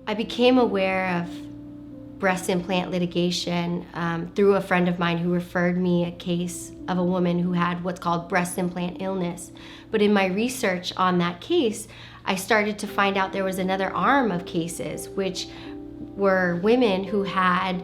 I became aware of breast implant litigation through a friend of mine who referred me a case of a woman who had what's called breast implant illness. But in my research on that case, I started to find out there was another arm of cases, which were women who had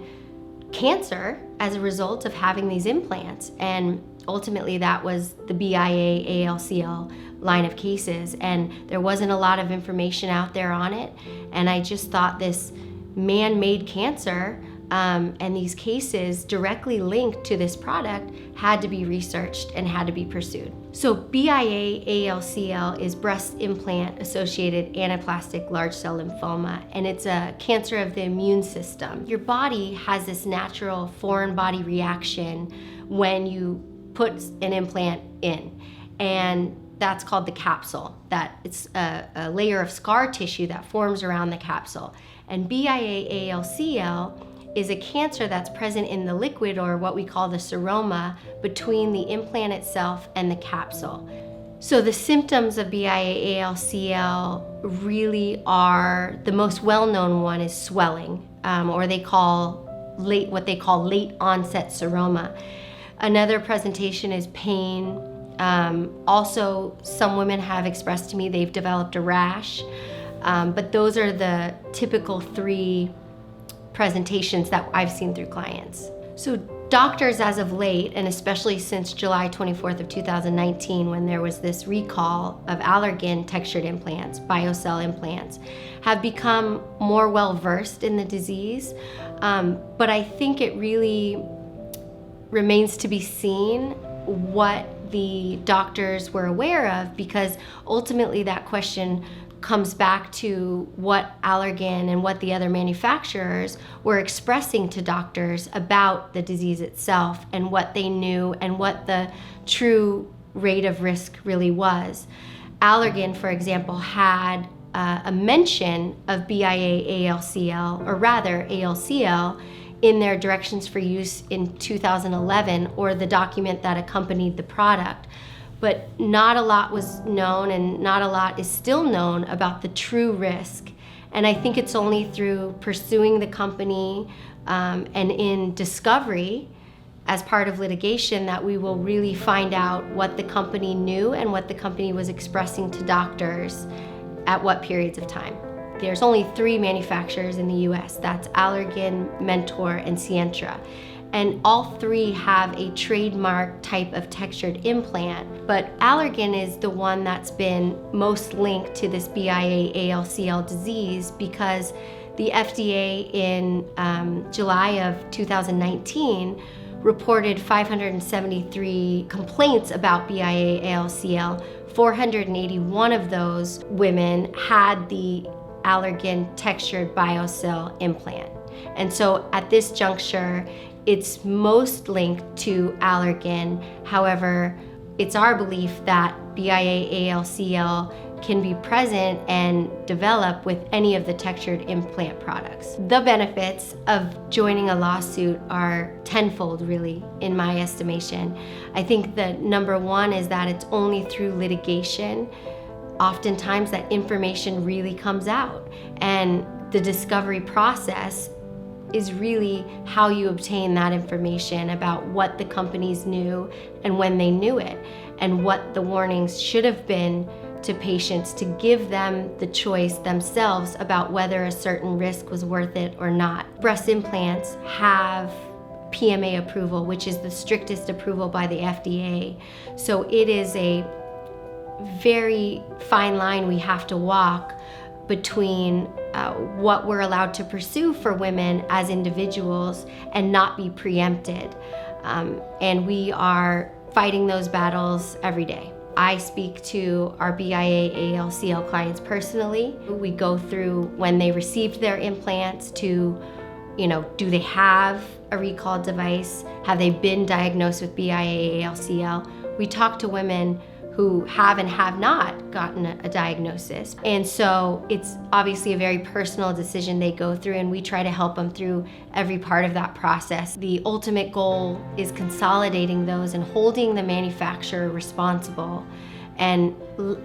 cancer as a result of having these implants. And ultimately that was the BIA-ALCL line of cases. And there wasn't a lot of information out there on it. And I just thought this man-made cancer and these cases directly linked to this product had to be researched and had to be pursued. So BIA-ALCL is breast implant-associated anaplastic large cell lymphoma, and it's a cancer of the immune system. Your body has this natural foreign body reaction when you put an implant in, and that's called the capsule. That it's a layer of scar tissue that forms around the capsule. And BIA-ALCL is a cancer that's present in the liquid, or what we call the seroma, between the implant itself and the capsule. So the symptoms of BIA-ALCL really are, the most well-known one is swelling, or what they call late onset seroma. Another presentation is pain. Also, some women have expressed to me they've developed a rash, but those are the typical 3 presentations that I've seen through clients. So doctors as of late, and especially since July 24th of 2019, when there was this recall of Allergan textured implants, BIA-ALCL implants, have become more well-versed in the disease. But I think it really remains to be seen what the doctors were aware of, because ultimately that question comes back to what Allergan and what the other manufacturers were expressing to doctors about the disease itself and what they knew and what the true rate of risk really was. Allergan, for example, had a mention of BIA-ALCL, or rather ALCL, in their directions for use in 2011, or the document that accompanied the product. But not a lot was known, and not a lot is still known about the true risk. And I think it's only through pursuing the company and in discovery as part of litigation that we will really find out what the company knew and what the company was expressing to doctors at what periods of time. There's only 3 manufacturers in the US. That's Allergan, Mentor, and Sientra. And all 3 have a trademark type of textured implant, but Allergan is the one that's been most linked to this BIA-ALCL disease, because the FDA in July of 2019 reported 573 complaints about BIA-ALCL. 481 of those women had the Allergan textured BIA-ALCL implant. And so at this juncture, it's most linked to Allergan. However, it's our belief that BIA-ALCL can be present and develop with any of the textured implant products. The benefits of joining a lawsuit are tenfold, really, in my estimation. I think that number 1 is that it's only through litigation oftentimes that information really comes out, and the discovery process is really how you obtain that information about what the companies knew and when they knew it, and what the warnings should have been to patients to give them the choice themselves about whether a certain risk was worth it or not. Breast implants have PMA approval, which is the strictest approval by the FDA. So it is a very fine line we have to walk between what we're allowed to pursue for women as individuals and not be preempted. And we are fighting those battles every day. I speak to our BIA-ALCL clients personally. We go through when they received their implants to, do they have a recalled device? Have they been diagnosed with BIA-ALCL? We talk to women who have and have not gotten a diagnosis. And so it's obviously a very personal decision they go through, and we try to help them through every part of that process. The ultimate goal is consolidating those and holding the manufacturer responsible and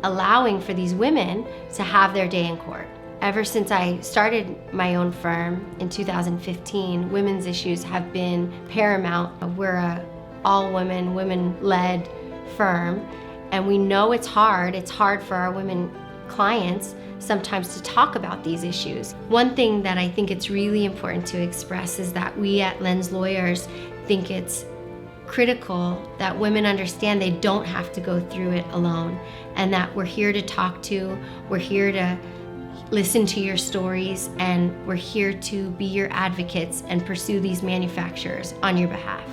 allowing for these women to have their day in court. Ever since I started my own firm in 2015, women's issues have been paramount. We're a all-women, women-led firm, and we know it's hard. It's hard for our women clients sometimes to talk about these issues. One thing that I think it's really important to express is that we at Lenze Lawyers think it's critical that women understand they don't have to go through it alone, and that we're here to talk to, we're here to listen to your stories, and we're here to be your advocates and pursue these manufacturers on your behalf.